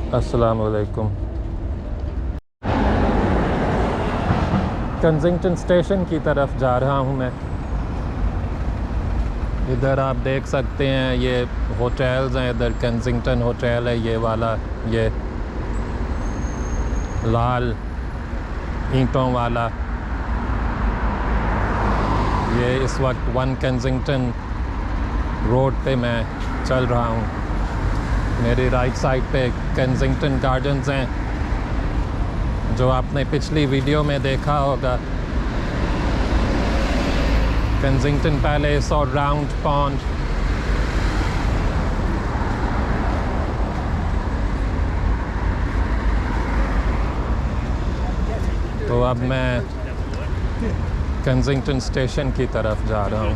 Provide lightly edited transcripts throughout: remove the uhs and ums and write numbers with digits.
अस्सलाम वालेकुम। Kensington station की तरफ जा रहा हूँ मैं। इधर आप देख सकते हैं ये होटल्स हैं। इधर केंसिंगटन होटल है, ये वाला, ये लाल ईंटों वाला। ये इस वक्त 1 केंसिंगटन रोड पे मैं चल रहा हूँ। मेरी राइट साइड पे केंसिंगटन गार्डन्स हैं, जो आपने पिछली वीडियो में देखा होगा। केंसिंगटन पैलेस और राउंड पॉन्ड। तो अब मैं केंसिंगटन स्टेशन की तरफ जा रहा हूँ।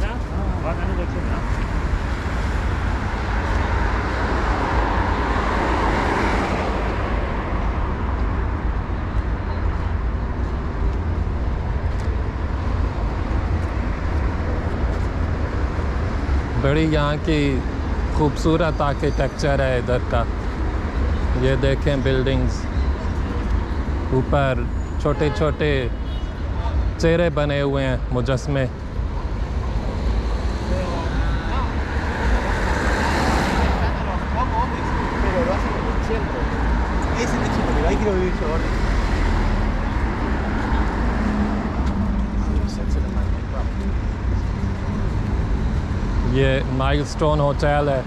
बड़ी यहाँ की खूबसूरत आर्किटेक्चर है इधर का। ये देखें बिल्डिंग्स, ऊपर छोटे छोटे चेहरे बने हुए हैं, मुजस्मे। ये माइलस्टोन होटल है।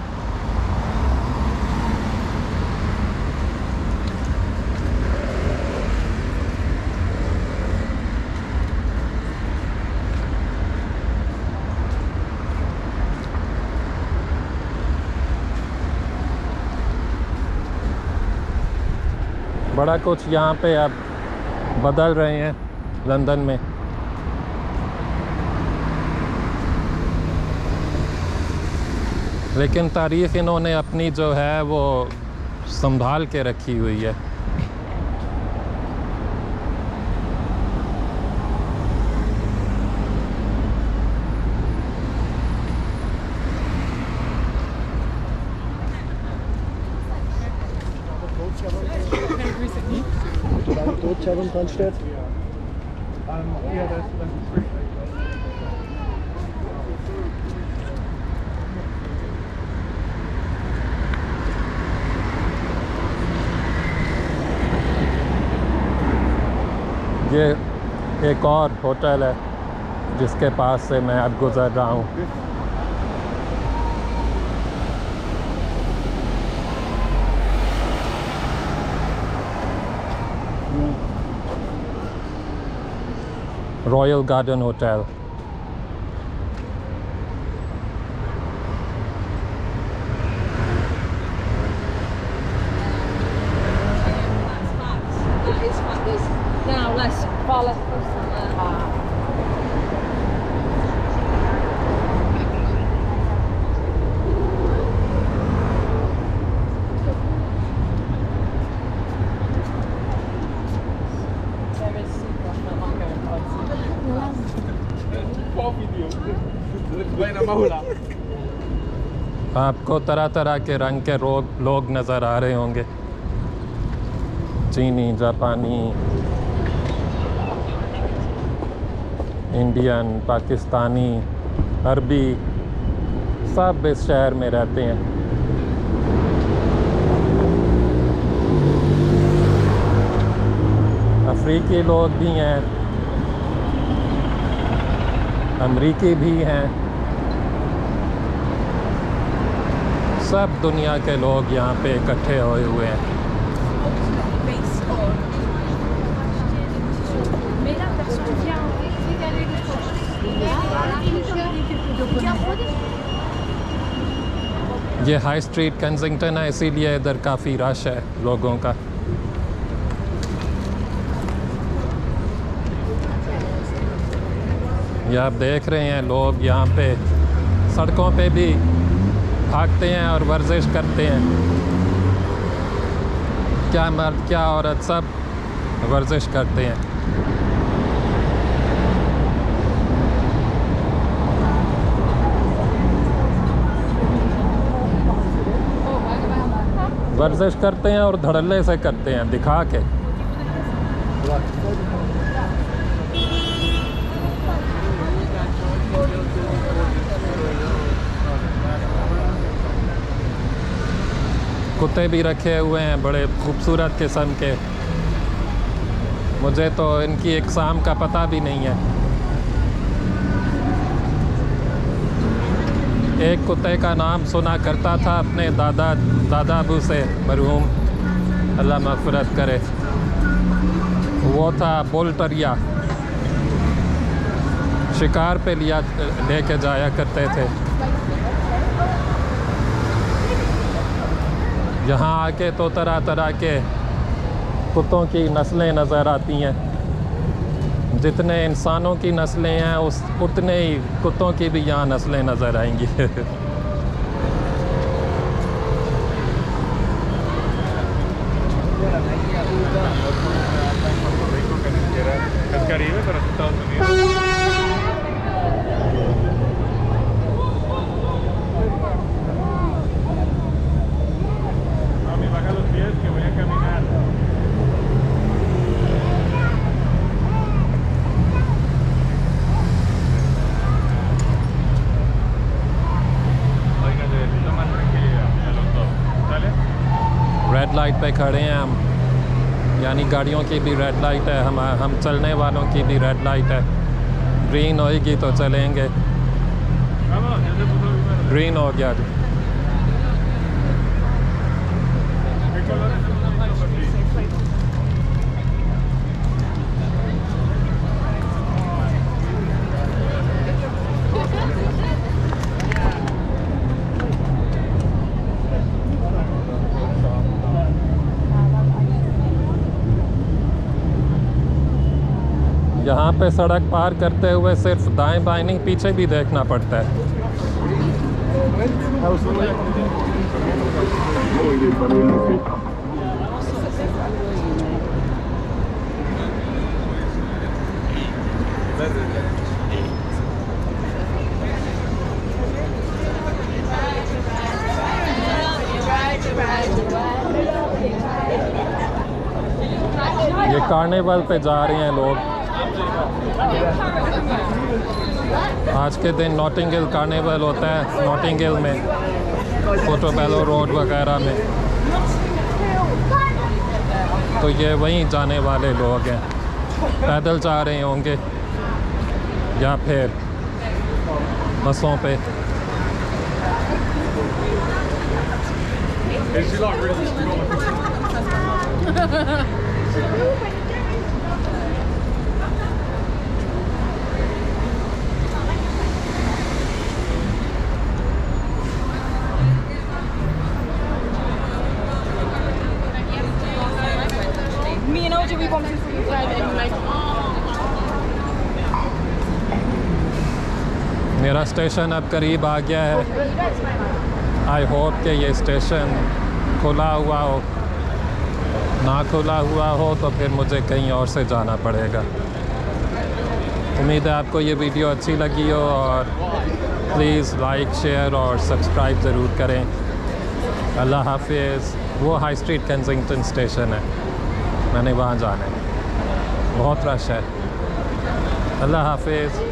बड़ा कुछ यहाँ पे अब बदल रहे हैं लंदन में। लेकिन तारीख़ इन्होंने अपनी जो है वो संभाल के रखी हुई है। ये एक और होटल है जिसके पास से मैं अब गुज़र रहा हूँ। Royal garden hotel. आपको तरह तरह के रंग के लोग नज़र आ रहे होंगे। चीनी, जापानी, इंडियन, पाकिस्तानी, अरबी, सब इस शहर में रहते हैं। अफ्रीकी लोग भी हैं, अमरीकी भी हैं। सब दुनिया के लोग यहाँ पे इकट्ठे हुए हुए हैं। ये हाई स्ट्रीट केंसिंगटन है, इसीलिए इधर काफ़ी रश है लोगों का। ये आप देख रहे हैं लोग यहाँ पे सड़कों पे भी भागते हैं और वर्जिश करते हैं। क्या मर्द क्या औरत सब वर्जिश करते हैं। वर्जिश करते हैं और धड़ल्ले से करते हैं दिखा के। कुत्ते भी रखे हुए हैं बड़े खूबसूरत किस्म के। मुझे तो इनकी इकसाम का पता भी नहीं है। एक कुत्ते का नाम सुना करता था अपने दादा अबू से, मरहूम, अल्लाह मग़फ़िरत करे। वो था बुल टरिया। शिकार पे लेके जाया करते थे। यहाँ आके तो तरह तरह के कुत्तों की नस्लें नज़र आती हैं। जितने इंसानों की नस्लें हैं उतने ही कुत्तों की भी यहाँ नस्लें नज़र आएंगी। रेड लाइट पे खड़े हैं हम, यानी गाड़ियों की भी रेड लाइट है, हम चलने वालों की भी रेड लाइट है। ग्रीन होएगी तो चलेंगे। ग्रीन हो गया जी। यहाँ पे सड़क पार करते हुए सिर्फ दाएं बाएं नहीं पीछे भी देखना पड़ता है। ये कार्निवल पे जा रहे हैं लोग। आज के दिन नॉटिंग हिल कार्निवल होता है, नॉटिंग हिल में, पोर्टोबेलो रोड वगैरह में। तो ये वहीं जाने वाले लोग हैं, पैदल जा रहे होंगे या फिर बसों पे। मेरा स्टेशन अब करीब आ गया है। आई होप कि ये स्टेशन खुला हुआ हो, ना खुला हुआ हो तो फिर मुझे कहीं और से जाना पड़ेगा। उम्मीद है आपको ये वीडियो अच्छी लगी हो, और प्लीज़ लाइक, शेयर और सब्सक्राइब ज़रूर करें। अल्लाह हाफिज़। वो हाई स्ट्रीट केंसिंगटन स्टेशन है, मैंने वहाँ जाना है, बहुत रश है। अल्लाह हाफिज़।